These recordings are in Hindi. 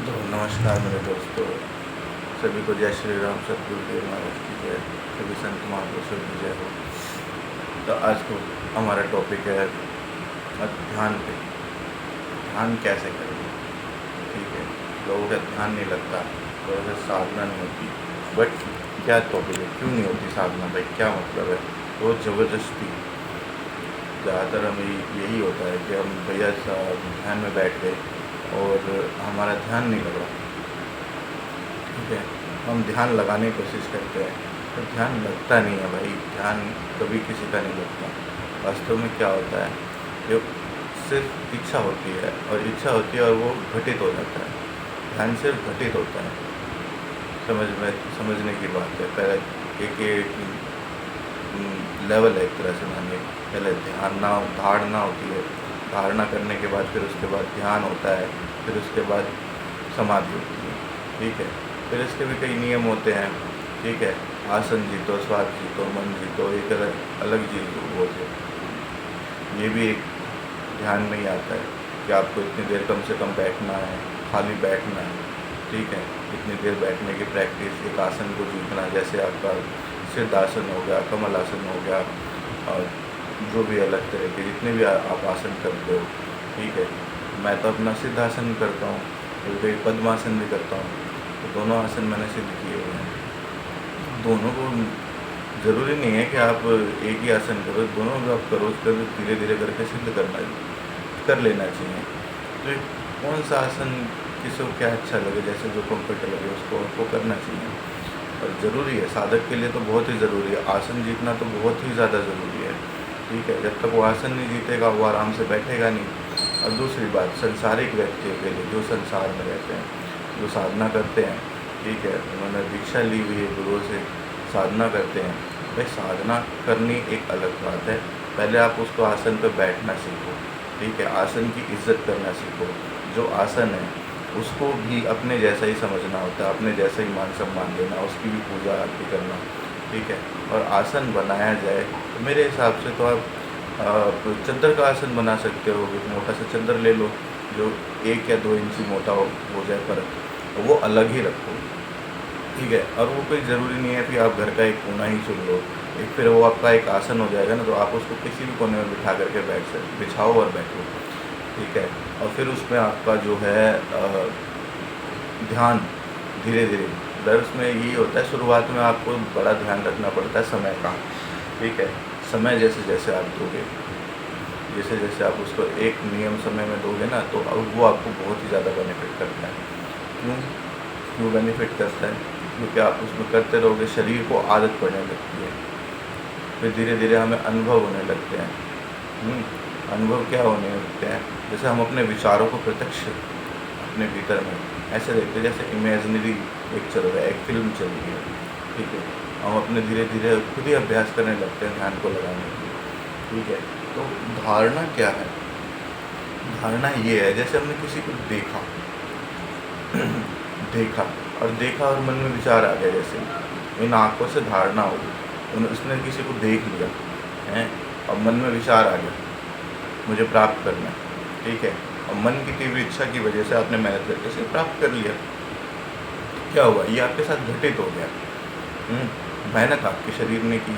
तो नमस्कार मेरे दोस्तों, सभी को जय श्री राम। सतगुरुदेव महाराज की जय, सभी संत महापुरुषों की जय हो। तो आज को हमारा टॉपिक है ध्यान पे। ध्यान कैसे करें? ठीक है, लोगों का ध्यान नहीं लगता, लोगों का साधना नहीं होती। बट क्या टॉपिक है, क्यों नहीं होती साधना भाई? क्या मतलब है? वो ज़बरदस्ती ज़्यादातर हमें यही होता है कि हम भैया ध्यान में बैठ गए और हमारा ध्यान नहीं लग रहा। ठीक है, हम ध्यान लगाने की कोशिश करते हैं तो ध्यान लगता नहीं है भाई। ध्यान कभी किसी का नहीं लगता। वास्तव में क्या होता है, जो सिर्फ इच्छा होती है और इच्छा होती है और वो घटित हो जाता है। ध्यान सिर्फ घटित होता है। समझने की बात है। पहले एक लेवल है, एक तरह से मानिए। पहले धारणा होती है। धारणा करने के बाद फिर उसके बाद ध्यान होता है, फिर उसके बाद समाधि होती है। ठीक है, फिर इसके भी कई नियम होते हैं। ठीक है, आसन जीतो, श्वास जीतो, मन जीतो, एक अलग चीज़ होती है। ये भी एक ध्यान में ही आता है कि आपको इतनी देर कम से कम बैठना है, खाली बैठना है। ठीक है, इतनी देर बैठने की प्रैक्टिस, एक आसन को जीतना, जैसे आपका सिद्धासन हो गया, कमल आसन हो गया, और जो भी अलग तरह के जितने भी आप आसन करते हो। ठीक है, मैं तो अपना सिद्धासन करता हूँ, कभी पद्मासन भी करता हूँ। तो दोनों आसन मैंने सिद्ध किए हुए हैं। दोनों को ज़रूरी नहीं है कि आप एक ही आसन करो, दोनों को आप करो, उसका भी धीरे धीरे करके सिद्ध कर लेना चाहिए। तो कौन सा आसन किसी को क्या अच्छा लगे, जैसे जो कंफर्ट लगे उसको आपको करना चाहिए। और ज़रूरी है, साधक के लिए तो बहुत ही ज़रूरी है। आसन जीतना तो बहुत ही ज़्यादा ज़रूरी है। ठीक है, जब तक वो आसन नहीं जीतेगा वो आराम से बैठेगा नहीं। और दूसरी बात, संसारिक व्यक्तियों के लिए, जो संसार में रहते हैं, जो साधना करते हैं, ठीक है, उन्होंने दीक्षा ली हुई है गुरुओं से, साधना करते हैं। भाई साधना करनी एक अलग बात है। पहले आप उसको आसन पर बैठना सीखो। ठीक है, आसन की इज्जत करना सीखो। जो आसन है उसको भी अपने जैसा ही समझना होता है, अपने जैसा ही मान सम्मान देना, उसकी भी पूजा आरती करना। ठीक है, और आसन बनाया जाए तो मेरे हिसाब से तो आप चद्दर का आसन बना सकते हो। एक मोटा सा चद्दर ले लो जो 1 या 2 इंची मोटा हो जाए, पर वो अलग ही रखो। ठीक है, और वो कोई ज़रूरी नहीं है कि आप घर का एक कोना ही चुन लो। एक फिर वो आपका एक आसन हो जाएगा ना, तो आप उसको किसी भी कोने में बिठा करके बिछाओ और बैठो। ठीक है, और फिर उसमें आपका जो है ध्यान धीरे धीरे, दर्स में यही होता है, शुरुआत में आपको बड़ा ध्यान रखना पड़ता है समय का। ठीक है, समय जैसे जैसे आप दोगे, जैसे जैसे आप उसको एक नियम समय में दोगे ना, तो अब वो आपको बहुत ही ज़्यादा बेनिफिट करता है। क्यों क्यों बेनिफिट करता है? क्योंकि आप उसमें करते रहोगे, शरीर को आदत पड़ने लगती है, फिर धीरे धीरे हमें अनुभव होने लगते हैं। अनुभव क्या होने लगते हैं? जैसे हम अपने विचारों को प्रत्यक्ष अपने भीतर में ऐसे देखते हैं, जैसे इमेजिनरी एक चल रहा है, एक फिल्म चल रही है। ठीक है, हम अपने धीरे धीरे खुद ही अभ्यास करने लगते हैं ध्यान को लगाने के लिए। ठीक है, तो धारणा क्या है? धारणा ये है, जैसे हमने किसी को देखा देखा और मन में विचार आ गया, जैसे इन आँखों से धारणा होगी, उसने किसी को देख लिया है और मन में विचार आ गया, मुझे प्राप्त करना है। ठीक है, और मन की तीव्र इच्छा की वजह से आपने मेहनत करके इसे प्राप्त कर लिया। क्या हुआ? ये आपके साथ घटित हो गया। मेहनत आपके शरीर ने की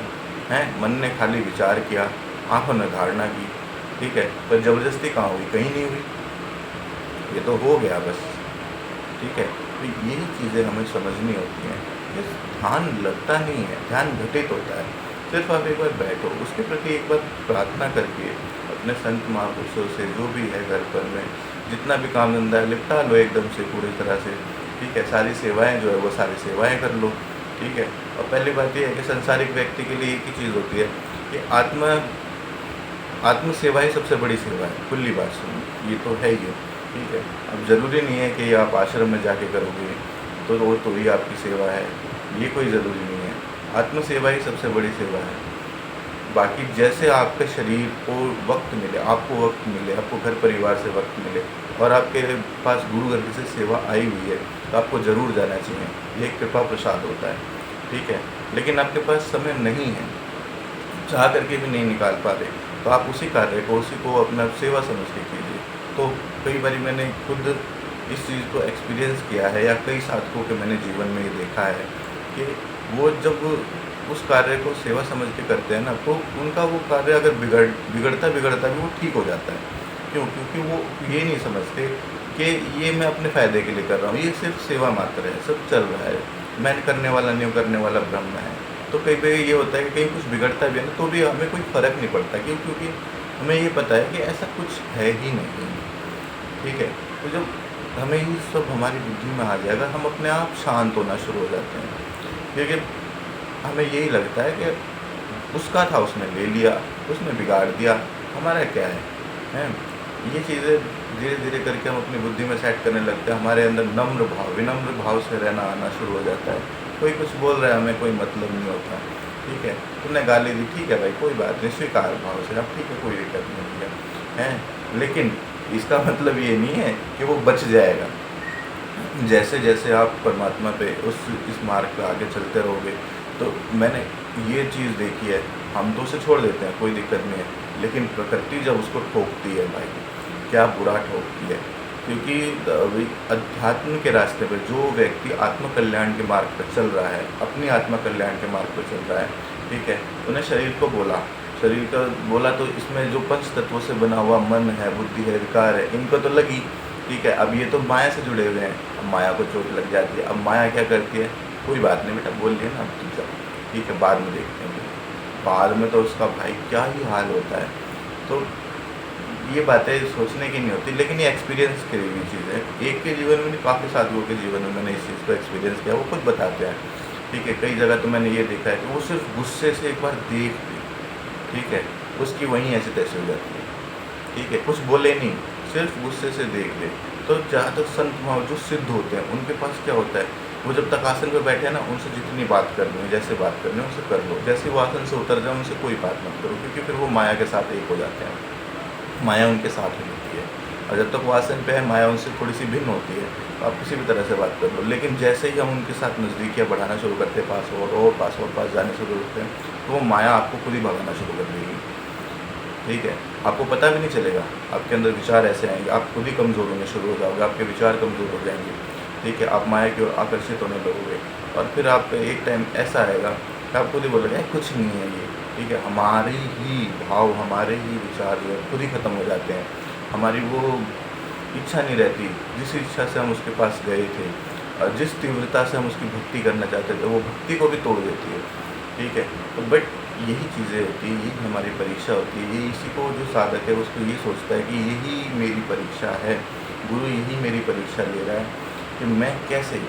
है, मन ने खाली विचार किया, आँखों ने धारणा की। ठीक है, पर ज़बरदस्ती कहाँ हुई? कहीं नहीं हुई, ये तो हो गया बस। ठीक है, तो यही चीज़ें हमें समझनी होती हैं। ये ध्यान लगता नहीं है, ध्यान घटित होता है। सिर्फ आप एक बार बैठो, उसके प्रति एक बार प्रार्थना करके अपने संत महापुरुषों से, जो भी है घर पर में जितना भी काम धंधा है निपटा लो एकदम से पूरी तरह से। ठीक है, सारी सेवाएं जो है वो सारी सेवाएं कर लो। ठीक है, और पहली बात ये है कि संसारिक व्यक्ति के लिए एक ही चीज़ होती है कि आत्म सेवा ही सबसे बड़ी सेवा है। खुली बात सुनो, ये तो है ही है। ठीक है, अब ज़रूरी नहीं है कि आप आश्रम में जाके करोगे तो वो तो ही आपकी सेवा है, ये कोई ज़रूरी नहीं है। आत्म सेवा ही सबसे बड़ी सेवा है। बाकी जैसे आपके शरीर को वक्त मिले, आपको वक्त मिले, आपको घर परिवार से वक्त मिले और आपके पास गुरु घर से सेवा आई हुई है, तो आपको ज़रूर जाना चाहिए। ये एक कृपा प्रसाद होता है। ठीक है, लेकिन आपके पास समय नहीं है, चाह करके भी नहीं निकाल पा रहे, तो आप उसी कार्य को, उसी को अपना सेवा समझ के कीजिए। तो कई बार मैंने खुद इस चीज़ को एक्सपीरियंस किया है, या कई साधकों के मैंने जीवन में ये देखा है कि वो जब उस कार्य को सेवा समझ के करते हैं ना, तो उनका वो कार्य अगर बिगड़ता बिगड़ता भी वो ठीक हो जाता है। क्यों? क्योंकि वो ये नहीं समझते कि ये मैं अपने फ़ायदे के लिए कर रहा हूँ, ये सिर्फ़ सेवा मात्र है, सब चल रहा है, मैं करने वाला नहीं हूँ, करने वाला ब्रह्म है। तो कई बार ये होता है कि कहीं कुछ बिगड़ता भी है ना, तो भी हमें कोई फ़र्क नहीं पड़ता। क्यों? क्योंकि हमें ये पता है कि ऐसा कुछ है ही नहीं, ठीक है? तो जब हमें ये सब हमारी बुद्धि में आ जाएगा, हम अपने आप शांत होना शुरू हो जाते हैं। क्योंकि हमें यही लगता है कि उसका था, उसने ले लिया, उसने बिगाड़ दिया, हमारा क्या है? हैं? ये चीज़ें धीरे-धीरे करके हम अपनी बुद्धि में सेट करने लगते हैं, हमारे अंदर विनम्र भाव से रहना आना शुरू हो जाता है। कोई कुछ बोल रहा है, हमें कोई मतलब नहीं होता, ठीक है? तूने गाली दी, ठीक है भाई, कोई बात नहीं, स्वीकार भाव से, अब ठीक है, कोई दिक्कत नहीं है, हैं? लेकिन इसका मतलब ये नहीं है कि वो बच जाएगा। जैसे-जैसे आप परमात्मा पे इस मार्ग पे आगे चलते रहोगे, तो मैंने ये चीज़ देखी है, हम तो उसे छोड़ देते हैं, कोई दिक्कत नहीं है, लेकिन प्रकृति जब उसको ठोकती है भाई, क्या बुरा ठोकती है। क्योंकि अभी अध्यात्म के रास्ते पे जो व्यक्ति आत्म कल्याण के मार्ग पर चल रहा है, अपनी आत्म कल्याण के मार्ग पर चल रहा है, ठीक है, उन्हें शरीर का बोला तो इसमें जो पंच तत्वों से बना हुआ मन है, बुद्धि है, विकार है, इनको तो लगी, ठीक है। अब ये तो माया से जुड़े हुए हैं, अब माया को चोट लग जाती है। अब माया क्या करती है, कोई बात नहीं बेटा, बोल लिया ना, अब तुम जाओ, ठीक है, बाद में देखते हैं। बाद में तो उसका भाई क्या ही हाल होता है। तो ये बातें सोचने की नहीं होती, लेकिन ये एक्सपीरियंस की हुई चीज़ है। एक के जीवन में नहीं, काफ़ी साथियों के जीवन में मैंने इस चीज़ को एक्सपीरियंस किया, वो खुद बताते हैं, ठीक है। कई जगह तो मैंने ये देखा है कि वो सिर्फ गुस्से से एक बार देख ली, ठीक है, उसकी वहीं ऐसे तैसे हो जाती है, ठीक है, कुछ बोले नहीं, सिर्फ गुस्से से देख ले। तो ज़्यादातर संत वहाँ जो सिद्ध होते हैं, उनके पास क्या होता है, वो जब तक आसन पे बैठे हैं ना, उनसे जितनी बात करनी है, जैसे बात करनी है, उनसे कर लो। जैसे वो आसन से उतर जाए, उनसे कोई बात मत करो, क्योंकि फिर वो माया के साथ एक हो जाते हैं, माया उनके साथ ही होती है। और जब तक वो आसन पे है, माया उनसे थोड़ी सी भिन्न होती है, तो आप किसी भी तरह से बात कर लो। लेकिन जैसे ही हम उनके साथ नज़दीकियाँ बढ़ाना शुरू करते हैं, पास जाने शुरू होते हैं, तो वो माया आपको खुद ही भगाना शुरू कर देगी, ठीक है। आपको पता भी नहीं चलेगा, आपके अंदर विचार ऐसे आएंगे, आप खुद ही कमज़ोर होने शुरू हो जाओगे, आपके विचार कमज़ोर हो जाएंगे, ठीक है। आप माया की ओर आकर्षित होने लगोगे, और फिर आप एक टाइम ऐसा आएगा कि आप खुद ही बोलोगे कुछ नहीं है ये, ठीक है। हमारे ही भाव, हमारे ही विचार जो है खुद ही ख़त्म हो जाते हैं। हमारी वो इच्छा नहीं रहती, जिस इच्छा से हम उसके पास गए थे और जिस तीव्रता से हम उसकी भक्ति करना चाहते थे, वो भक्ति को भी तोड़ देती है, ठीक है। तो बट यही चीज़ें होती हैं, यही हमारी परीक्षा होती है। ये इसी को जो साधक है उसको ये सोचता है कि यही मेरी परीक्षा है, गुरु यही मेरी परीक्षा ले रहा है कि मैं कैसे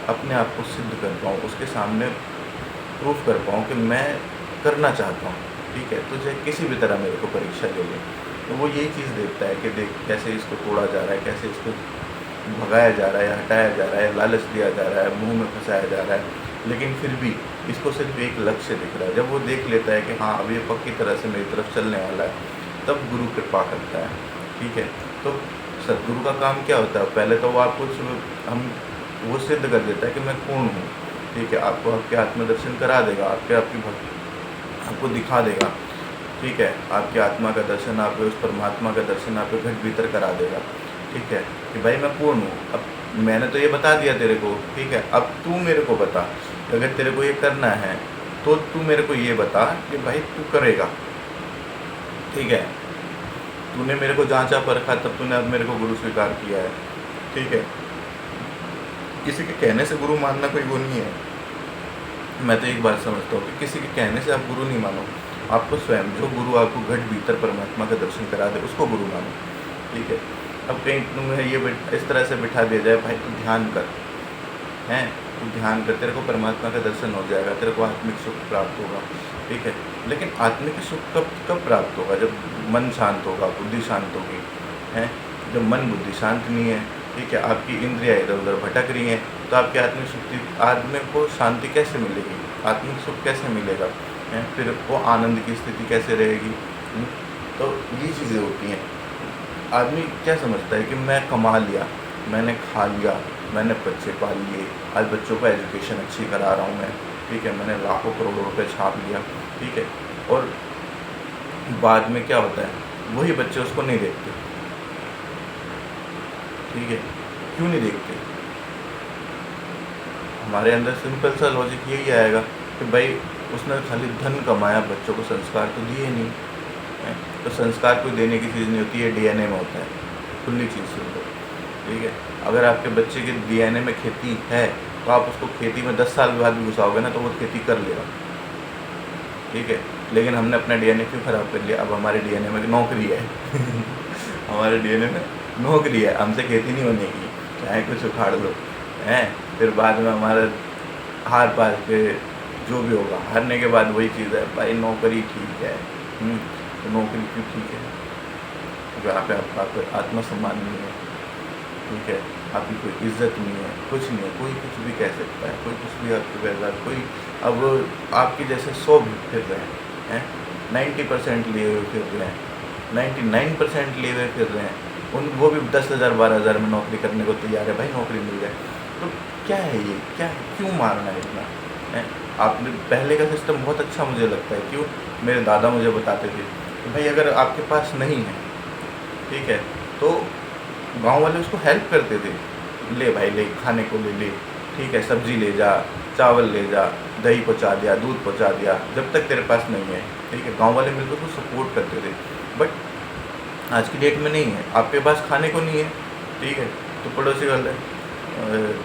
अपने आप को सिद्ध कर पाऊँ, उसके सामने प्रूफ कर पाऊँ कि मैं करना चाहता हूँ, ठीक है। तो चाहे किसी भी तरह मेरे को परीक्षा ले ले, तो वो यही चीज़ देखता है कि देख कैसे इसको तोड़ा जा रहा है, कैसे इसको भगाया जा रहा है, या हटाया जा रहा है, लालच दिया जा रहा है, मुँह में फँसाया जा रहा है। लेकिन फिर भी इसको सिर्फ एक लक्ष्य दिख रहा है। जब वो देख लेता है कि हाँ, अब ये पक्की तरह से मेरी तरफ चलने वाला है, तब गुरु कृपा करता है, ठीक है। तो सद्गुरु का काम क्या होता है, पहले तो वो आपको वो सिद्ध कर देता है कि मैं कौन हूँ, ठीक है। आपको आपके आत्मदर्शन करा देगा, आपकी भक्ति आपको दिखा देगा, ठीक है। आपकी आत्मा का दर्शन, आपके उस परमात्मा का दर्शन आपके घट भीतर करा देगा, ठीक है, कि भाई मैं कौन हूँ। अब मैंने तो ये बता दिया तेरे को, ठीक है, अब तू मेरे को बता, अगर तेरे को ये करना है तो तू मेरे को ये बता कि भाई तू करेगा, ठीक है। तूने मेरे को जांचा परखा, तब तूने अब मेरे को गुरु स्वीकार किया है, ठीक है। किसी के कहने से गुरु मानना कोई वो नहीं है। मैं तो एक बात समझता हूँ कि किसी के कहने से आप गुरु नहीं मानो, आपको स्वयं जो गुरु आपको घट भीतर परमात्मा का दर्शन करा दे, उसको गुरु मानो, ठीक है। अब कहीं तुम्हें ये इस तरह से बिठा दिया जाए, भाई तू ध्यान कर, हैं, तू ध्यान कर, तेरे को परमात्मा का दर्शन हो जाएगा, तेरे को आत्मिक सुख प्राप्त होगा, ठीक है। लेकिन आत्मिक सुख कब कब प्राप्त होगा, जब मन शांत होगा, बुद्धि शांत होगी, हैं। जब मन बुद्धि शांत नहीं है, ठीक है, आपकी इंद्रियाँ इधर उधर भटक रही हैं, तो आपकी आत्मिक को शांति कैसे मिलेगी, आत्मिक सुख कैसे मिलेगा, हैं। फिर वो आनंद की स्थिति कैसे रहेगी। तो ये चीज़ें होती हैं। आदमी क्या समझता है कि मैं कमा लिया, मैंने खा लिया, मैंने बच्चे पाल लिए, आज बच्चों को एजुकेशन अच्छी करा रहा हूँ मैं, ठीक है, मैंने लाखों करोड़ों रुपए छाप लिया, ठीक है। और बाद में क्या होता है, वही बच्चे उसको नहीं देखते, ठीक है, क्यों नहीं देखते? हमारे अंदर सिंपल सा लॉजिक यही आएगा कि भाई उसने खाली धन कमाया, बच्चों को संस्कार तो दिए नहीं हैं। तो संस्कार कोई देने की चीज़ नहीं होती है, डीएनए में होता है, खुली चीज़ सुन लो, ठीक है। अगर आपके बच्चे के डीएनए में खेती है तो आप उसको खेती में 10 साल बाद भी घुसाओगे ना तो वो खेती कर लेगा, ठीक है। लेकिन हमने अपना डीएनए क्यों ख़राब कर लिया? अब हमारे डीएनए में नौकरी है हमारे डीएनए में नौकरी है, हमसे खेती नहीं होने की, चाहे कुछ उखाड़ लो, हैं। फिर बाद में हमारा हार पार के जो भी होगा, हारने के बाद वही चीज़ है, भाई नौकरी ठीक है। तो नौकरी क्यों ठीक है? क्योंकि यहाँ पे आपका आत्मसम्मान नहीं है, ठीक है, आपकी कोई इज्जत नहीं है, कुछ नहीं है, कोई कुछ भी कह सकता है, कोई कुछ भी आपके पैदा, कोई अब आपके जैसे 100 भी फिर रहे हैं, 90% लिए हुए फिर रहे हैं, 99% लिए हुए फिर रहे हैं, उन वो भी 10,000 12,000 में नौकरी करने को तैयार है, भाई नौकरी मिल जाए। तो क्या है ये, क्या है, क्यों मारना है इतना? है आपने पहले का सिस्टम बहुत अच्छा मुझे लगता है, क्यों? मेरे दादा मुझे बताते थे कि भाई अगर आपके पास नहीं है, ठीक है, तो गांव वाले उसको हेल्प करते थे, ले भाई ले, खाने को ले, ठीक है, सब्जी ले जा, चावल ले जा, दही पहुंचा दिया, दूध पहुंचा दिया, जब तक तेरे पास नहीं है, ठीक है। गांव वाले मिलकर उसको सपोर्ट करते थे। बट आज की डेट में नहीं है, आपके पास खाने को नहीं है, ठीक है, तो पड़ोसी वाले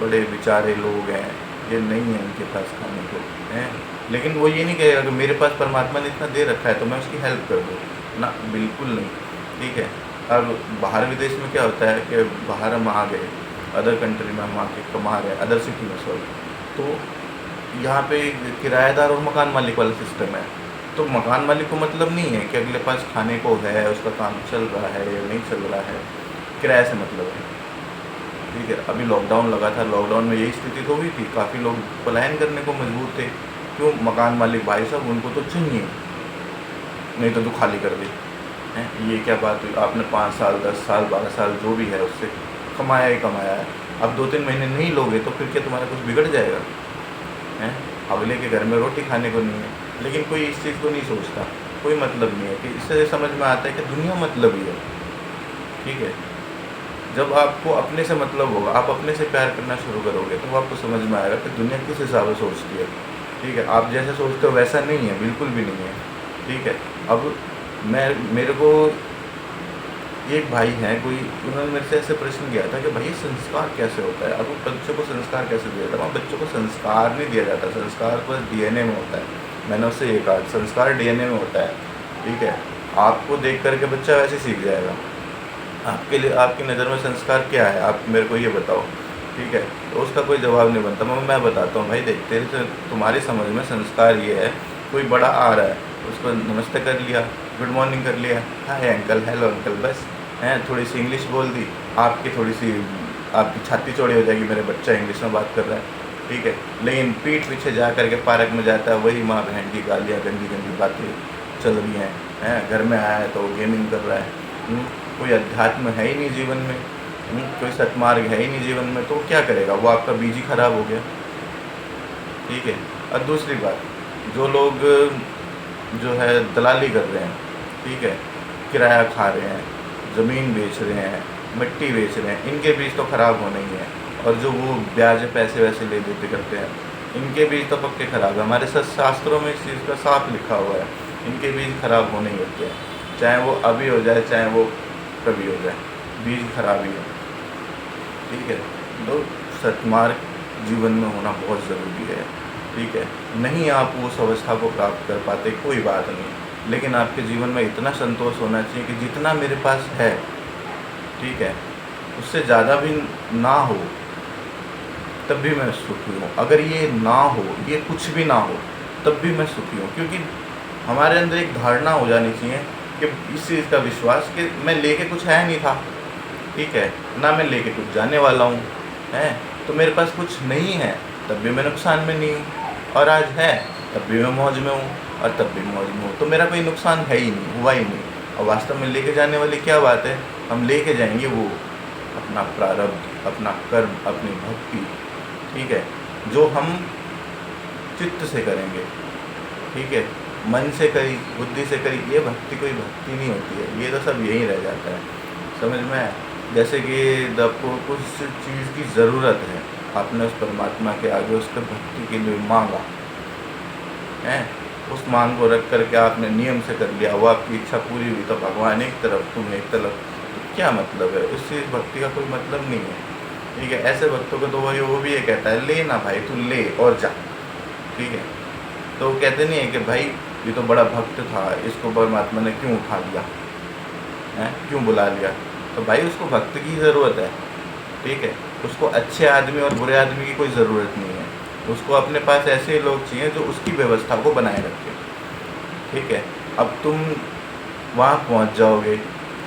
बड़े बेचारे लोग हैं, ये नहीं है इनके पास खाने को, हैं। लेकिन वो ये नहीं कहेगा कि मेरे पास परमात्मा ने इतना दे रखा है तो मैं उसकी हेल्प कर दूँ ना, बिल्कुल नहीं, ठीक है। अब बाहर विदेश में क्या होता है कि बाहर हम आ गए, अदर कंट्री में हम आके कमा रहे हैं, अदर सिटी में सॉरी, तो यहाँ पे किराएदार और मकान मालिक वाला सिस्टम है। तो मकान मालिक को मतलब नहीं है कि अगले पास खाने को है, उसका काम चल रहा है या नहीं चल रहा है, किराए से मतलब है, ठीक है। अभी लॉकडाउन लगा था, लॉकडाउन में यही स्थिति तो हुई थी, काफ़ी लोग पलायन करने को मजबूर थे। क्यों? मकान मालिक भाई साहब उनको तो चाहिए, नहीं तो तू खाली कर दे, हैं। ये क्या बात हुई? आपने 5 साल 10 साल 12 साल जो भी है उससे कमाया ही कमाया है, अब 2-3 महीने नहीं लोगे तो फिर क्या तुम्हारा कुछ बिगड़ जाएगा, हैं। अगले के घर में रोटी खाने को नहीं है, लेकिन कोई इस चीज़ को नहीं सोचता, कोई मतलब नहीं है। कि इससे समझ में आता है कि दुनिया मतलब ही है, ठीक है। जब आपको अपने से मतलब होगा, आप अपने से प्यार करना शुरू करोगे तो आपको समझ में आएगा कि दुनिया किस हिसाब से सोचती है, ठीक है। आप जैसे सोचते हो वैसा नहीं है, बिल्कुल भी नहीं है, ठीक है। अब मेरे को एक भाई हैं कोई, उन्होंने मेरे से ऐसे प्रश्न किया था कि भाई संस्कार कैसे होता है? अब बच्चों को संस्कार कैसे दिया जाता है? बच्चों को संस्कार नहीं दिया जाता, संस्कार बस डीएनए में होता है। मैंने उससे ये कहा संस्कार डीएनए में होता है, ठीक है। आपको देख करके बच्चा वैसे सीख जाएगा। आपके लिए आपकी नज़र में संस्कार क्या है, आप मेरे को ये बताओ, ठीक है। तो उसका कोई जवाब नहीं बनता। मैं बताता हूँ भाई, देख तेरे से तुम्हारी समझ में संस्कार ये है, कोई बड़ा आ रहा है उसको नमस्ते कर लिया, गुड मॉर्निंग कर लिया, हाय अंकल, हेलो अंकल, बस हैं। थोड़ी सी इंग्लिश बोल दी, आपकी छाती चौड़ी हो जाएगी, मेरे बच्चा इंग्लिश में बात कर रहा है, ठीक है। लेकिन पीठ पीछे जा करके पार्क में जाता है, वही माँ बहन की गालियाँ, गंदी गंदी बातें चल रही हैं। घर में आया है तो गेमिंग कर रहा है, कोई अध्यात्म है ही नहीं जीवन में, कोई सत्मार्ग है ही नहीं जीवन में, तो क्या करेगा? वो आपका बीज ही खराब हो गया, ठीक है। और दूसरी बात, जो लोग जो है दलाली कर रहे हैं, ठीक है, किराया खा रहे हैं, ज़मीन बेच रहे हैं, मिट्टी बेच रहे हैं, इनके बीज तो ख़राब होने ही हैं। और जो वो ब्याज पैसे वैसे ले देते करते हैं, इनके बीज तो पक्के ख़राब है। हमारे शास्त्रों में इस चीज़ का साफ लिखा हुआ है, इनके बीज खराब होने ही होते हैं, चाहे वो अभी हो जाए चाहे वो कभी हो जाए, बीज खराब ही है, ठीक है। तो सत्मार्ग जीवन में होना बहुत ज़रूरी है, ठीक है। नहीं आप उस अवस्था को प्राप्त कर पाते, कोई बात नहीं, लेकिन आपके जीवन में इतना संतोष होना चाहिए कि जितना मेरे पास है, ठीक है, उससे ज़्यादा भी ना हो तब भी मैं सुखी हूँ। अगर ये ना हो, ये कुछ भी ना हो, तब भी मैं सुखी हूँ। क्योंकि हमारे अंदर एक धारणा हो जानी चाहिए कि इस चीज़ का विश्वास कि मैं लेके कुछ है नहीं था, ठीक है, ना मैं लेके कुछ जाने वाला हूँ, हैं। तो मेरे पास कुछ नहीं है तब भी मैं नुकसान में नहीं हूँ, और आज है तब भी मैं मौज में हूँ, और तब भी मौज में हूँ। तो मेरा कोई नुकसान है ही नहीं, हुआ ही नहीं। और वास्तव में लेके जाने वाली क्या बात है? हम लेके जाएंगे वो अपना प्रारब्ध, अपना कर्म, अपनी भक्ति, ठीक है, जो हम चित्त से करेंगे, ठीक है, मन से करी, बुद्धि से करी। ये भक्ति कोई भक्ति नहीं होती है, ये तो सब यहीं रह जाता है, समझ में आया? जैसे कि आपको कुछ चीज़ की ज़रूरत है, आपने उस परमात्मा के आगे उसके भक्ति के लिए मांगा है, उस मांग को रख करके आपने नियम से कर लिया, वो आपकी इच्छा पूरी हुई, तो भगवान एक तरफ तुम एक तरफ, तो क्या मतलब है? उससे भक्ति का कोई मतलब नहीं है। ठीक है, ऐसे भक्तों को तो वही वो भी ये कहता है, ले ना भाई तू ले और जा। ठीक है, तो वो कहते नहीं है कि भाई ये तो बड़ा भक्त था, इसको परमात्मा ने क्यों उठा लिया है, क्यों बुला लिया? तो भाई उसको भक्त की ज़रूरत है। ठीक है, उसको अच्छे आदमी और बुरे आदमी की कोई ज़रूरत नहीं है, उसको अपने पास ऐसे लोग चाहिए जो उसकी व्यवस्था को बनाए रखें। ठीक है, अब तुम वहाँ पहुँच जाओगे,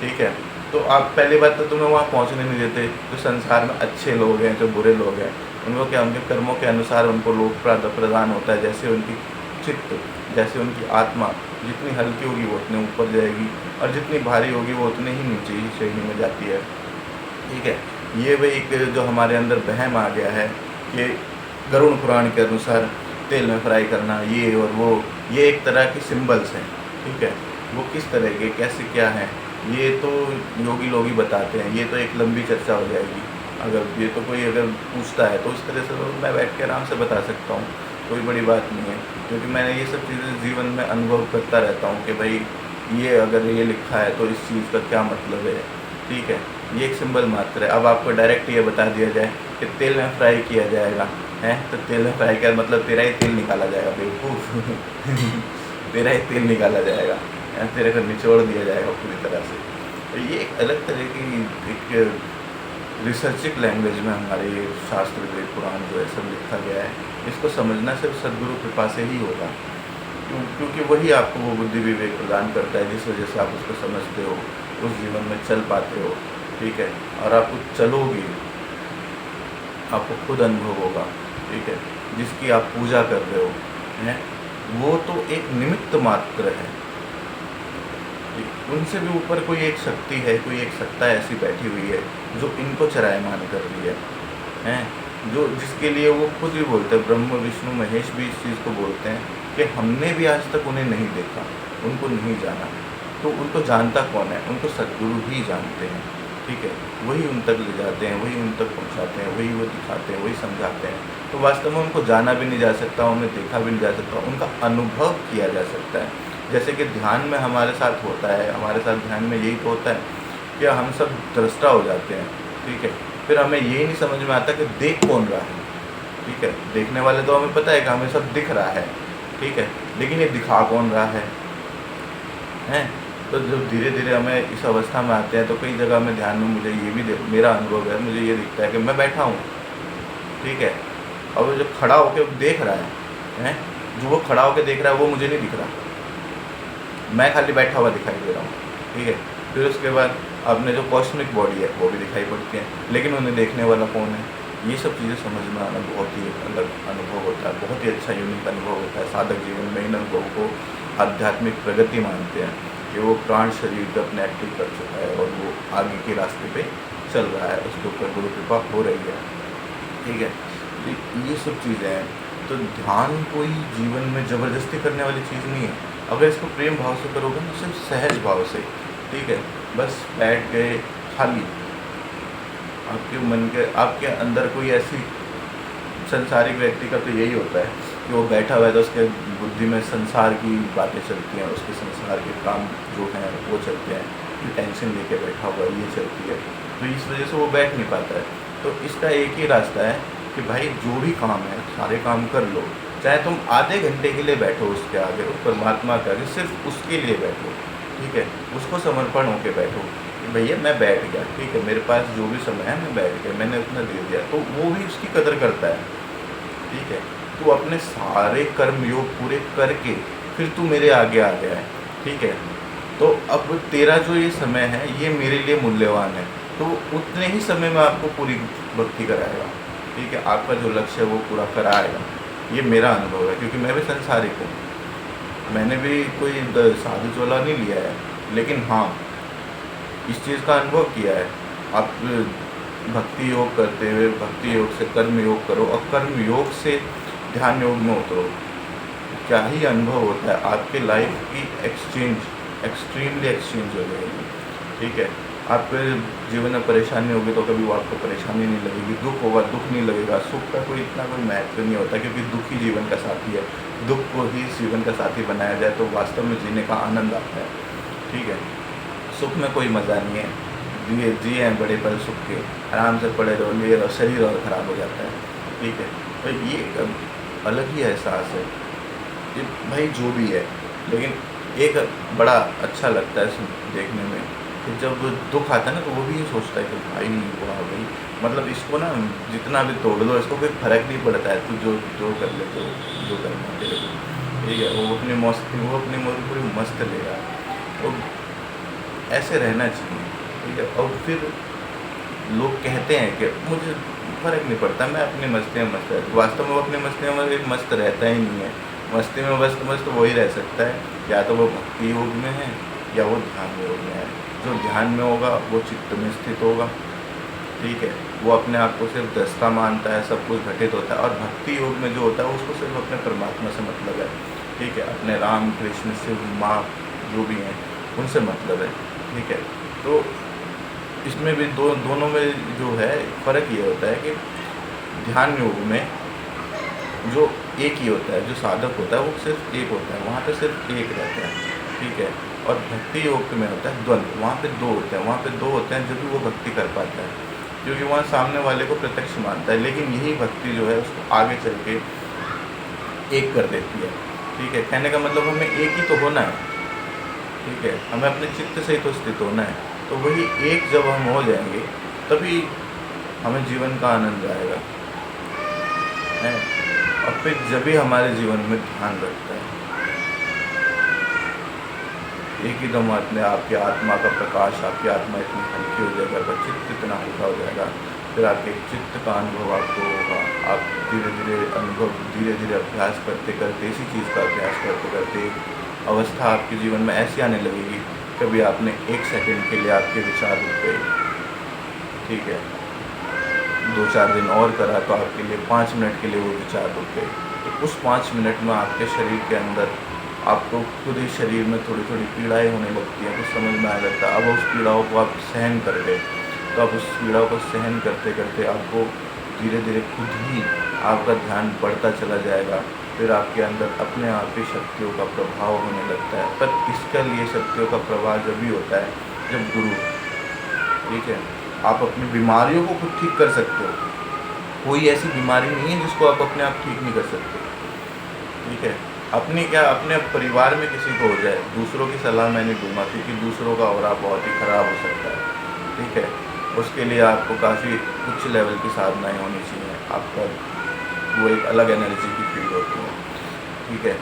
ठीक है, तो आप पहली बात तो तुम्हें वहाँ पहुँचने नहीं देते। जो संसार में अच्छे लोग हैं, जो बुरे लोग हैं, उनको क्या, उनके कर्मों के अनुसार उनको लोक प्रदान होता है। जैसे उनकी चित्त, जैसे उनकी आत्मा जितनी हल्की होगी वो उतने ऊपर जाएगी, और जितनी भारी होगी वो उतने ही नीचे ही श्रेणी में जाती है। ठीक है, ये वही एक जो हमारे अंदर वहम आ गया है कि गरुड़ पुराण के अनुसार तेल में फ्राई करना, ये और वो, ये एक तरह की सिंबल्स हैं। ठीक है, वो किस तरह के, कैसे, क्या हैं, ये तो योगी लोग ही बताते हैं। ये तो एक लंबी चर्चा हो जाएगी। अगर ये तो कोई अगर पूछता है तो इस तरह से तो मैं बैठ के आराम से बता सकता हूँ, कोई बड़ी बात नहीं है, क्योंकि मैंने ये सब चीज़ें जीवन में अनुभव करता रहता हूँ कि भाई ये अगर ये लिखा है तो इस चीज़ का क्या मतलब है। ठीक है, ये एक सिंबल मात्र है। अब आपको डायरेक्ट ये बता दिया जाए कि तेल में फ्राई किया जाएगा, है तो तेल में फ्राई कर मतलब तेरा ही तेल निकाला जाएगा, बेवकूफ़। तेरा ही तेल निकाला जाएगा, तेरे को निचोड़ दिया जाएगा पूरी तरह से। तो ये एक अलग तरह की एक रिसर्चिक लैंग्वेज में हमारे ये शास्त्र, वेद, पुराण जो है सब लिखा गया है। इसको समझना सिर्फ सद्गुरु कृपा से ही होगा, क्योंकि वही आपको वो बुद्धि विवेक प्रदान करता है, जिस वजह से आप उसको समझते हो, उस जीवन में चल पाते हो। ठीक है, और आप चलोगे, आपको खुद अनुभव होगा। ठीक है, जिसकी आप पूजा कर रहे हो हैं, वो तो एक निमित्त मात्र है। उनसे भी ऊपर कोई एक शक्ति है, कोई एक सत्ता ऐसी बैठी हुई है जो इनको चरायमान कर रही है, हैं, जो जिसके लिए वो खुद भी बोलते हैं, ब्रह्म विष्णु महेश भी इस चीज़ को बोलते हैं कि हमने भी आज तक उन्हें नहीं देखा, उनको नहीं जाना। तो उनको जानता कौन है? उनको सद्गुरु ही जानते हैं। ठीक है, वही उन तक ले जाते हैं, वही उन तक पहुंचाते हैं, वही वो दिखाते हैं, वही समझाते हैं। तो वास्तव में उनको जाना भी नहीं जा सकता, उन्हें देखा भी नहीं जा सकता, उनका अनुभव किया जा सकता है। जैसे कि ध्यान में हमारे साथ होता है, हमारे साथ ध्यान में यही तो होता है कि हम सब दृष्टा हो जाते हैं। ठीक है, फिर हमें यही नहीं समझ में आता कि देख कौन रहा है। ठीक है, देखने वाले तो हमें पता है कि हमें सब दिख रहा है। ठीक है, लेकिन ये दिखा कौन रहा है, हैं? तो जब धीरे धीरे हमें इस अवस्था में आते हैं तो कई जगह में ध्यान में मुझे ये भी मेरा अनुभव है, मुझे ये दिखता है कि मैं बैठा हूँ। ठीक है, और वो जो खड़ा होकर देख रहा है, जो वो खड़ा होकर देख रहा है वो मुझे नहीं दिख रहा, मैं खाली बैठा हुआ दिखाई दे रहा हूँ। ठीक है, फिर उसके बाद अपने जो कॉस्मिक बॉडी है वो भी दिखाई पड़ती है, लेकिन उन्हें देखने वाला कौन है? ये सब चीज़ें समझ में आना बहुत ही अलग अनुभव होता है, बहुत ही अच्छा यूनिक अनुभव होता है। साधक जीवन में इन अनुभव को आध्यात्मिक प्रगति मानते हैं कि वो प्राण शरीर को अपने एक्टिव कर चुका है और वो आगे के रास्ते पे चल रहा है, उसके ऊपर गुरु कृपा हो रही है। ठीक है, ये सब चीज़ें हैं। तो ध्यान कोई जीवन में ज़बरदस्ती करने वाली चीज़ नहीं है। अगर इसको प्रेम भाव से करोगे ना, सिर्फ सहज भाव से, ठीक है, बस बैठ गए खाली, आपके मन के आपके अंदर कोई ऐसी, संसारिक व्यक्ति का तो यही होता है कि वो बैठा हुआ है तो उसके बुद्धि में संसार की बातें चलती हैं, उसके संसार के काम जो हैं वो चलते हैं, ये टेंशन लेके बैठा हुआ है ये चलती है, तो इस वजह से वो बैठ नहीं पाता है। तो इसका एक ही रास्ता है कि भाई जो भी काम है सारे काम कर लो, चाहे तुम आधे घंटे के लिए बैठो उसके आगे, उस परमात्मा के आगे सिर्फ उसके लिए बैठो। ठीक है, उसको समर्पण होके बैठो कि भैया मैं बैठ गया, ठीक है, मेरे पास जो भी समय है मैं बैठ गया, मैंने उतना दे दिया, तो वो भी उसकी कदर करता है। ठीक है, तू अपने सारे कर्म योग पूरे करके फिर तू मेरे आगे आ गया है। ठीक है, तो अब तेरा जो ये समय है ये मेरे लिए मूल्यवान है, तो उतने ही समय में आपको पूरी भक्ति कराएगा। ठीक है, आपका जो लक्ष्य है वो पूरा कराएगा। ये मेरा अनुभव है, क्योंकि मैं भी संसारिक हूँ, मैंने भी कोई साधु चोला नहीं लिया है, लेकिन हाँ इस चीज़ का अनुभव किया है। आप भक्ति योग करते हुए भक्ति योग से कर्म योग करो और कर्म योग से ध्यान योग में उतरो, क्या ही अनुभव होता है। आपके लाइफ की एक्सट्रीमली एक्सचेंज हो जाएगी। ठीक है, आपके जीवन में परेशानी होगी तो कभी वो आपको परेशानी नहीं लगेगी, दुख होगा दुख नहीं लगेगा। सुख का कोई इतना कोई महत्व नहीं होता, क्योंकि दुख ही जीवन का साथी है। दुख को ही जीवन का साथी बनाया जाए तो वास्तव में जीने का आनंद आता है। ठीक है, सुख में कोई मज़ा नहीं है, जिए हैं बड़े पल सुख के, आराम से पड़े रहो, लिए रहो, शरीर और ख़राब हो जाता है। ठीक है, तो ये एक अलग ही एहसास है ये भाई, जो भी है। लेकिन एक बड़ा अच्छा लगता है देखने में कि जब दुख आता है ना, तो वो भी ये सोचता है कि भाई वाह भाई, मतलब इसको ना जितना भी तोड़ लो, इसको कोई फ़र्क नहीं पड़ता है, तू जो जो कर ले, जो करना है तेरे को। ठीक है, वो अपनी मौज पूरी मस्त ले रहा है, तो ऐसे रहना चाहिए। ठीक है, और फिर लोग कहते हैं कि मुझे फ़र्क नहीं पड़ता, मैं अपनी मस्ती में मस्त रहता हूँ। वास्तव में वो अपनी मस्ती में एक मस्त रहता ही नहीं है। मस्ती में मस्त वही रह सकता है, या तो वो भक्ति योग में है या वो ध्यान योग में है। जो ध्यान में होगा वो चित्त में स्थित होगा। ठीक है, वो अपने आप को सिर्फ दृष्टा मानता है, सब कुछ घटित होता है। और भक्ति योग में जो होता है उसको सिर्फ अपने परमात्मा से मतलब है। ठीक है, अपने राम कृष्ण शिव माँ जो भी हैं उनसे मतलब है। ठीक है, तो इसमें भी दोनों में जो है फ़र्क ये होता है कि ध्यान योग में जो एक ही होता है, जो साधक होता है वो सिर्फ एक होता है, वहाँ पे सिर्फ एक रहता है। ठीक है, और भक्ति योग में होता है द्वंद्व, वहाँ पे दो होते हैं, वहाँ पे दो होते हैं, जब भी वो भक्ति कर पाता है, क्योंकि वहाँ सामने वाले को प्रत्यक्ष मानता है। लेकिन यही भक्ति जो है उसको आगे चल के एक कर देती है। ठीक है, कहने का मतलब हमें एक ही तो होना है। ठीक है, हमें अपने चित्त से ही तो स्थित होना है। तो वही एक जब हम हो जाएंगे तभी हमें जीवन का आनंद आएगा है। और फिर जब भी हमारे जीवन में ध्यान रखता है, एक ही दम में आपकी आत्मा का प्रकाश, आपकी आत्मा इतनी हल्की हो जाएगी, आपका चित्त इतना हल्का हो जाएगा, फिर आपके चित्त का अनुभव आपको होगा। आप धीरे धीरे अभ्यास करते करते, इसी चीज़ का अभ्यास करते करते अवस्था आपके जीवन में ऐसी आने लगेगी, कभी आपने 1 सेकंड के लिए आपके विचार रुक गए। ठीक है, 2-4 दिन और करा तो आपके लिए 5 मिनट के लिए वो विचार रुक गए। तो उस 5 मिनट में आपके शरीर के अंदर आपको खुद ही शरीर में थोड़ी थोड़ी पीड़ाएँ होने लगती हैं, कुछ समझ में आ जाता है। अब उस पीड़ाओं को आप सहन कर गए, तो आप उस पीड़ाओं को सहन करते करते आपको धीरे धीरे खुद ही आपका ध्यान बढ़ता चला जाएगा। फिर आपके अंदर अपने आप ही शक्तियों का प्रभाव होने लगता है। पर इसके लिए शक्तियों का प्रभाव जब भी होता है जब गुरु, ठीक है, आप अपनी बीमारियों को खुद ठीक कर सकते हो। कोई ऐसी बीमारी नहीं है जिसको आप अपने आप ठीक नहीं कर सकते। ठीक है, अपने परिवार में किसी को हो जाए, दूसरों की सलाह मैं नहीं दूंगा, क्योंकि दूसरों का और बहुत ही ख़राब हो सकता है। ठीक है, उसके लिए आपको काफ़ी उच्च लेवल की साधनाएँ होनी चाहिए। आपका वो एक अलग एनर्जी की फील्ड होती है। ठीक है,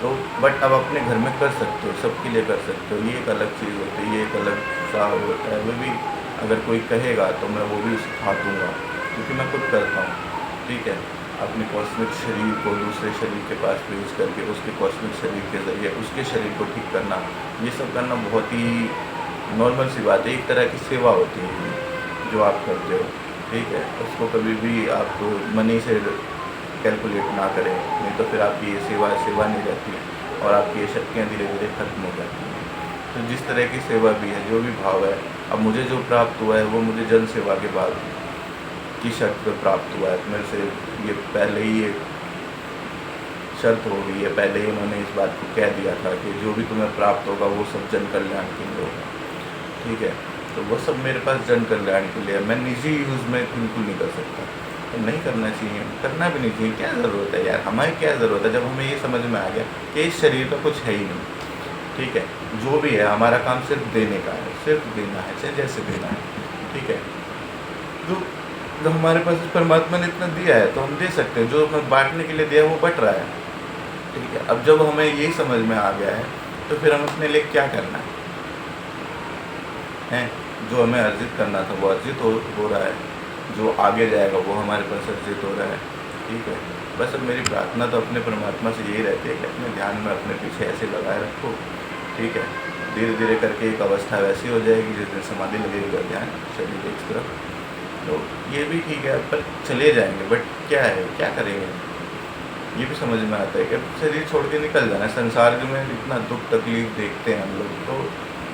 तो बट अब अपने घर में कर सकते हो, सबके लिए कर सकते हो, ये एक अलग चीज़ होती है, ये एक अलग सा होता है। वो भी अगर कोई कहेगा तो मैं वो भी सिखा दूँगा, क्योंकि मैं खुद करता हूँ। ठीक है, अपने कॉस्मिक शरीर को दूसरे शरीर के पास भेज करके उसके कॉस्मिक शरीर के ज़रिए उसके शरीर को ठीक करना, ये सब करना बहुत ही नॉर्मल सी बात है। एक तरह की सेवा होती है जो आप करते हो। ठीक है, उसको कभी भी आप मनी से कैलकुलेट ना करें, नहीं तो फिर आपकी ये सेवा नहीं रहती और आपकी ये शक्तियाँ धीरे धीरे खत्म हो जाती हैं। तो जिस तरह की सेवा भी है, जो भी भाव है, अब मुझे जो प्राप्त हुआ है वो मुझे जन सेवा के बाद की शर्त पर प्राप्त हुआ है। मेरे से ये पहले ही ये शर्त हो गई है, पहले ही उन्होंने इस बात को कह दिया था कि जो भी तुम्हें प्राप्त होगा वो सब जन कल्याण के लिए होगा। ठीक है, तो वो सब मेरे पास जन कल्याण के लिए है। मैं निजी यूज़ में बिल्कुल नहीं कर सकता, तो नहीं करना चाहिए, करना भी नहीं चाहिए। क्या ज़रूरत है यार, हमारी क्या ज़रूरत है, जब हमें ये समझ में आ गया कि इस शरीर का कुछ है ही नहीं। ठीक है, जो भी है हमारा काम सिर्फ देने का है, सिर्फ देना है, चाहे जैसे देना है। ठीक है, तो जो हमारे पास परमात्मा ने इतना दिया है तो हम दे सकते हैं, जो हमें बांटने के लिए दिया है वो बट रहा है। ठीक है, अब जब हमें यही समझ में आ गया है तो फिर हम अपने लिए क्या करना है, जो हमें अर्जित करना था वो अर्जित हो रहा है, जो आगे जाएगा वो हमारे पास अर्जित हो रहा है। ठीक है, बस अब मेरी प्रार्थना तो अपने परमात्मा से यही रहती है कि अपने ध्यान में अपने पीछे ऐसे लगाए रखो। ठीक है, धीरे धीरे करके एक अवस्था वैसी हो जाएगी जिस दिन समाधि लगेगा, ध्यान शरीर एक तरफ, तो ये भी ठीक है, पर चले जाएंगे। बट क्या है, क्या करेंगे, ये भी समझ में आता है कि शरीर छोड़ के निकल जाना है। संसार में इतना दुख तकलीफ देखते हैं हम लोग, तो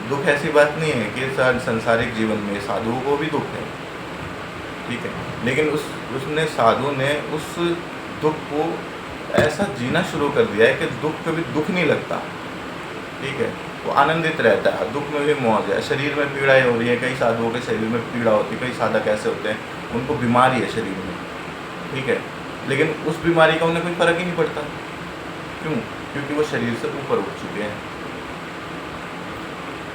दुख ऐसी बात नहीं है कि संसारिक जीवन में साधुओं को भी दुख है, ठीक है, लेकिन उसने साधु ने उस दुख को ऐसा जीना शुरू कर दिया है कि दुख कभी दुख नहीं लगता, ठीक है, वो आनंदित रहता है, दुख में भी मौज है। शरीर में पीड़ाएँ हो रही है, कई साधुओं के शरीर में पीड़ा होती है, कई साधक ऐसे होते हैं उनको बीमारी है शरीर में, ठीक है, लेकिन उस बीमारी का उन्हें कोई फ़र्क ही नहीं पड़ता। क्यों? क्योंकि वो शरीर से ऊपर उठ चुके हैं,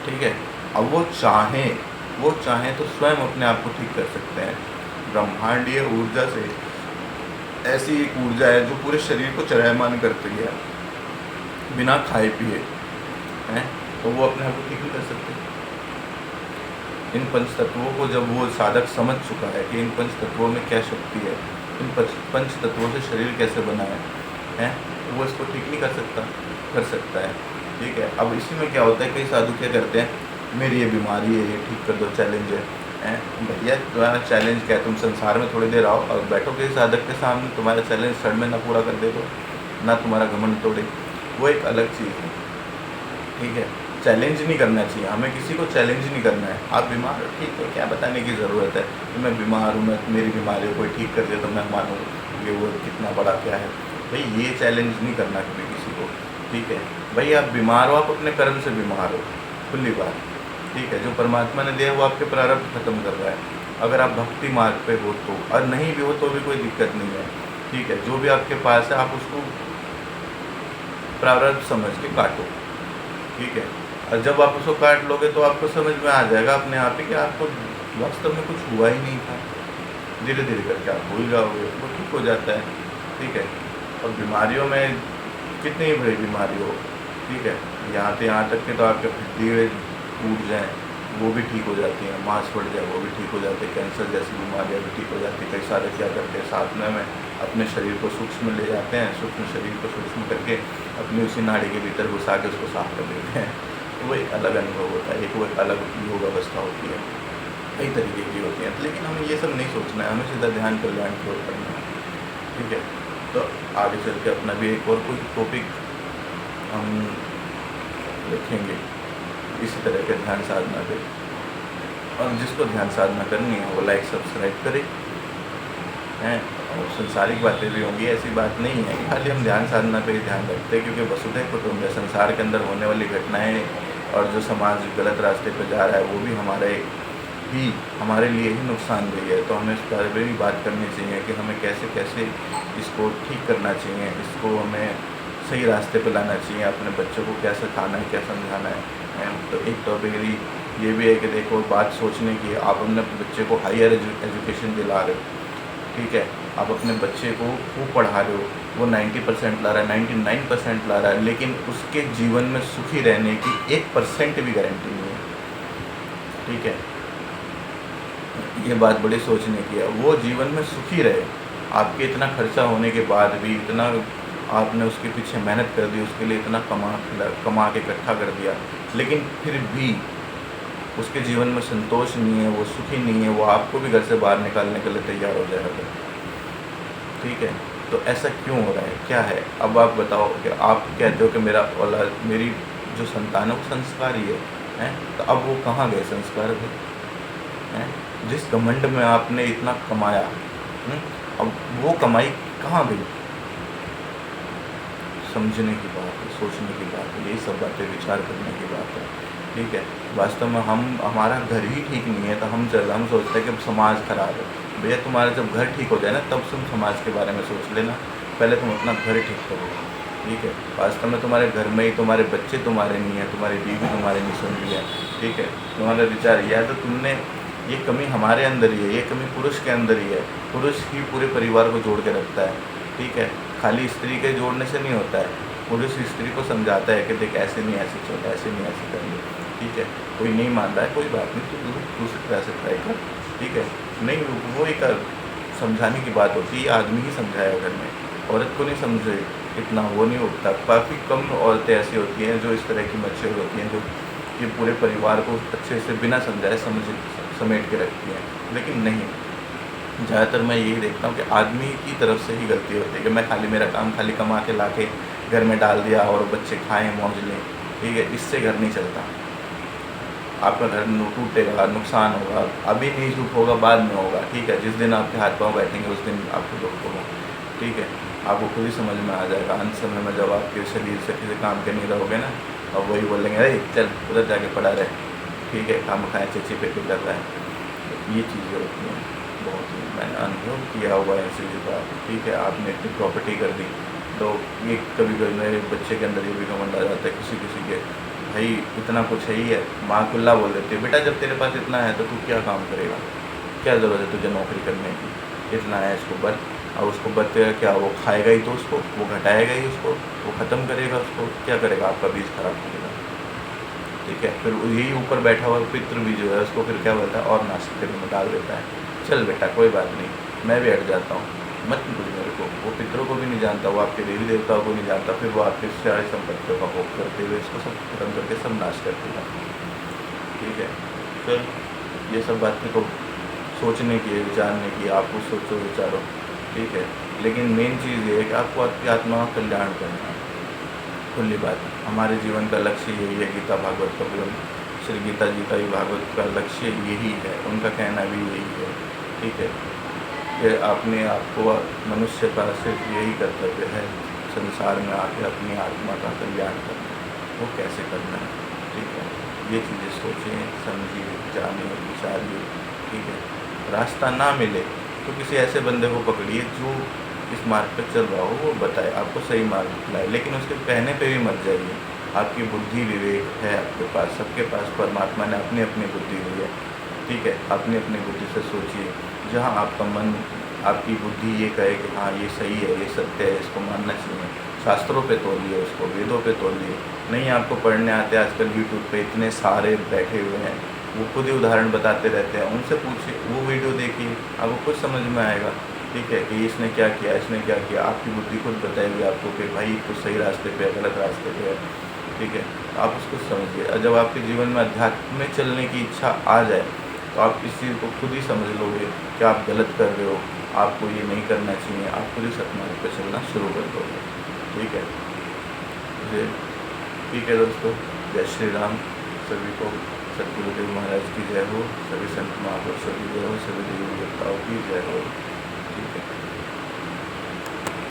ठीक है। अब वो चाहें तो स्वयं अपने आप को ठीक कर सकते हैं। ब्रह्मांडीय ऊर्जा से ऐसी एक ऊर्जा है जो पूरे शरीर को चलायमान करती है बिना खाए पिए, हैं, तो वो अपने आप को ठीक नहीं कर सकते। इन पंच तत्वों को जब वो साधक समझ चुका है कि इन पंच तत्वों में क्या शक्ति है, इन पंच तत्वों से शरीर कैसे बना है, तो वो इसको ठीक नहीं कर सकता है, ठीक है। अब इसी में क्या होता है, कई साधु क्या करते हैं, मेरी ये बीमारी है, ये ठीक कर दो, चैलेंज है, भैया तुम्हारा चैलेंज क्या है, तुम संसार में थोड़ी देर आओ और बैठो किसी साधक के सामने, तुम्हारा चैलेंज क्षण में ना पूरा कर दे दो, ना तुम्हारा घमंड तोड़े, वो एक अलग चीज़ है, ठीक है। चैलेंज नहीं करना चाहिए, हमें किसी को चैलेंज नहीं करना है। आप बीमार हो, ठीक है, क्या बताने की ज़रूरत है कि मैं बीमार हूँ, मैं मेरी बीमारी को कोई ठीक कर दे तो मैं मानूँ ये वो कितना बड़ा क्या है, भाई ये चैलेंज नहीं करना कभी किसी को, ठीक है। भाई आप बीमार हो, आप अपने कर्म से बीमार हो, खुली बात, ठीक है। जो परमात्मा ने दिया वो आपके प्रारब्ध खत्म कर रहा है। अगर आप भक्ति मार्ग पे हो तो, और नहीं भी हो तो भी कोई दिक्कत नहीं है, ठीक है। जो भी आपके पास है आप उसको प्रारब्ध समझ के काटो, ठीक है। और जब आप उसको काट लोगे तो आपको समझ में आ जाएगा अपने आप ही कि आपको वास्तव में कुछ हुआ ही नहीं था। धीरे धीरे करके आप भूल जाओगे, वो ठीक हो जाता है, ठीक है। और बीमारियों में कितनी ही बड़ी बीमारी हो, ठीक है, यहाँ तक कि तो आपके हड्डी टूट जाएँ वो भी ठीक हो जाती हैं, मांस फट जाए वो भी ठीक हो जाते हैं, कैंसर जैसी बीमारियाँ भी ठीक हो जाती हैं। कई सारे क्या करते हैं, साथ में अपने शरीर को सूक्ष्म ले जाते हैं, सूक्ष्म शरीर को सूक्ष्म करके अपनी उसी नाड़ी के भीतर घुसा के उसको साफ कर देते हैं। वो एक अलग अनुभव होता है, वो एक अलग योग अवस्था होती है, कई तरीके की होती हैं। लेकिन हमें ये सब नहीं सोचना है, हमें सीधा ध्यान कल्याण की ओर करना है, ठीक है। तो आगे चल के अपना भी एक और कोई टॉपिक हम देखेंगे इसी तरह के ध्यान साधना पे, और जिसको ध्यान साधना करनी है वो लाइक सब्सक्राइब करे हैं। और संसारिक बातें भी होंगी, ऐसी बात नहीं है कि खाली हम ध्यान साधना पे ही ध्यान रखते हैं, क्योंकि वसुधैव कुटुंब है, संसार के अंदर होने वाली घटनाएं और जो समाज गलत रास्ते पर जा रहा है वो भी हमारे लिए ही नुकसानदेह है। तो हमें इस बारे में भी बात करनी चाहिए कि हमें कैसे कैसे इसको ठीक करना चाहिए, इसको हमें सही रास्ते पर लाना चाहिए, अपने बच्चों को क्या सिखाना है, क्या समझाना है। तो एक टॉपिक ये भी है कि देखो बात सोचने की, आप अपने बच्चे को हायर एजुकेशन दिला रहे हो, ठीक है, आप अपने बच्चे को खूब पढ़ा रहे हो, वो 90% ला रहा है, 99% ला रहा है, लेकिन उसके जीवन में सुखी रहने की 1% भी गारंटी नहीं है, ठीक है। ये बात बड़ी सोचने की है। वो जीवन में सुखी रहे, आपके इतना खर्चा होने के बाद भी, इतना आपने उसके पीछे मेहनत कर दी, उसके लिए इतना कमा के इकट्ठा कर दिया, लेकिन फिर भी उसके जीवन में संतोष नहीं है, वो सुखी नहीं है, वो आपको भी घर से बाहर निकालने के लिए तैयार हो जाएगा, ठीक है। तो ऐसा क्यों हो रहा है, क्या है? अब आप बताओ कि आप कहते हो कि मेरा औलाद, मेरी जो संतान है वो संस्कारी है, तो अब वो कहाँ गए संस्कार हैं? जिस घमंड में आपने इतना कमाया, अब वो कमाई कहाँ गई? समझने की बात है, सोचने की बात है, यही सब बातें विचार करने की बात है, ठीक है। वास्तव में हमारा घर ही ठीक नहीं है तो हम सोचते हैं कि समाज खराब है। भैया तुम्हारा जब घर ठीक हो जाए ना तब तुम समाज के बारे में सोच लेना, पहले तुम अपना घर ठीक करो, ठीक है। वास्तव में तुम्हारे घर में ही तुम्हारे बच्चे तुम्हारे नहीं है, तुम्हारी बीवी तुम्हारे नहीं सुन रही है, ठीक है। तुम्हारा विचार यह है तो तुमने, ये कमी हमारे अंदर ही है, ये कमी पुरुष के अंदर ही है। पुरुष ही पूरे परिवार को जोड़ के रखता है, ठीक है। खाली स्त्री के जोड़ने से नहीं होता है, पुरुष स्त्री को समझाता है कि देख ऐसे नहीं ऐसे चल, ऐसे नहीं ऐसे करेंगे, ठीक है। कोई नहीं मान रहा है, कोई बात नहीं, तो दूसरी तरह से ट्राई कर, ठीक है। नहीं, वो एक समझाने की बात होती है, आदमी ही समझाया घर में, औरत को नहीं समझे, इतना वो नहीं उठता। काफ़ी कम औरतें ऐसी होती हैं जो इस तरह की मैच्योर होती हैं, जो कि पूरे परिवार को अच्छे से बिना समझाए समेट के रखती हैं। लेकिन नहीं, ज़्यादातर मैं यही देखता हूँ कि आदमी की तरफ से ही गलती होती है कि मैं खाली, मेरा काम खाली कमा के ला के घर में डाल दिया और बच्चे खाएं मौज लें, ठीक है, इससे घर नहीं चलता, आपका घर टूटेगा, नुकसान होगा, अभी नहीं दुख होगा, बाद में होगा, ठीक है। जिस दिन आपके हाथ पाँव बैठेंगे उस दिन आपको दुख होगा, ठीक है। आपको खुद ही समझ में आ जाएगा अंत समय में, जब आपके शरीर से किसी काम के नहीं रहोगे ना, अब वही बोलेंगे अरे चल उधर जाके पड़ा रहे, ठीक है, काम खाएँ चची पे कर रहा है। तो ये चीज़ें होती हैं, बहुत ही मैंने अनुभव किया हुआ है ऐसी बात, ठीक है। आपने इतनी प्रॉपर्टी कर दी, तो ये कभी कभी मेरे बच्चे के अंदर ये भी घमंड आ जाता है किसी किसी के, भाई इतना कुछ है ही है, माँ खुला बोल देती है बेटा जब तेरे पास इतना है तो तू क्या काम करेगा, क्या ज़रूरत है तुझे नौकरी करने की, इतना है इसको बच। और उसको बचेगा क्या, वो खाएगा ही तो उसको, वो घटाएगा ही उसको, वो ख़त्म करेगा उसको, क्या करेगा, आपका बीज खराब करेगा, ठीक है। फिर यही ऊपर बैठा हुआ पितृ भी जो है उसको फिर क्या बोलता है और नाश्ते में डाल देता है, चल बेटा कोई बात नहीं, मैं भी हट जाता हूँ, मत पूछ मेरे को। वो पितरों को भी नहीं जानता, वो आपके देवी देवताओं को नहीं जानता, फिर वो आपके सारी संपत्तियों का भोग करते हुए इसको सब खत्म करके सब नाश कर देगा, ठीक है। फिर ये सब बातें तो सोचने की है, विचारने की, आपको सोचो विचारो, ठीक है। लेकिन मेन चीज़ ये है कि आपको आपकी आत्मा का कल्याण करना है, खुली बात। हमारे जीवन का लक्ष्य यही है, गीता भागवत का भी, श्री गीता जी का ही भागवत का लक्ष्य यही है, उनका कहना भी यही है, ठीक है। कि आपने आपको मनुष्य का सिर्फ यही कर्तव्य है संसार में आके अपनी आत्मा का कल्याण करना, वो कैसे करना है, ठीक है। ये चीज़ें सोचें, समझिए, जानिए, विचारिए, ठीक है। रास्ता ना मिले तो किसी ऐसे बंदे को पकड़िए जो इस मार्ग पर चल रहा हो, वो बताए, आपको सही मार्ग दिखलाए, लेकिन उसके कहने पे भी मत जाइए। आपकी बुद्धि विवेक है आपके पास, सबके पास परमात्मा ने अपनी अपनी बुद्धि दी है, ठीक है। अपनी अपनी बुद्धि से सोचिए, जहाँ आपका मन, आपकी बुद्धि ये कहे कि हाँ ये सही है, ये सत्य है, इसको मानना चाहिए, शास्त्रों पे तोलिए उसको, वेदों पे तोलिए। नहीं आपको पढ़ने आते, आजकल यूट्यूब पे इतने सारे बैठे हुए हैं, वो खुद ही उदाहरण बताते रहते हैं, उनसे पूछिए, वो वीडियो देखिए, आपको खुद समझ में आएगा, ठीक है, कि इसने क्या किया, इसने क्या किया। आपकी बुद्धि खुद बताएगी आपको कि भाई तो सही रास्ते पे है, गलत रास्ते पे है, ठीक है। आप उसको समझिए, और जब आपके जीवन में अध्यात्म में चलने की इच्छा आ जाए तो आप इस चीज़ को खुद ही समझ लोगे कि आप गलत कर रहे हो, आपको ये नहीं करना चाहिए, आप खुद ही सतमार्ग पर चलना शुरू कर दोगे, ठीक है। ठीक है दोस्तों, जय श्री राम। सभी को सतगुरुदेव महाराज की जय हो, सभी संत महापुरुषों की जय हो, सभी देवी देवताओं की जय हो, ठीक है।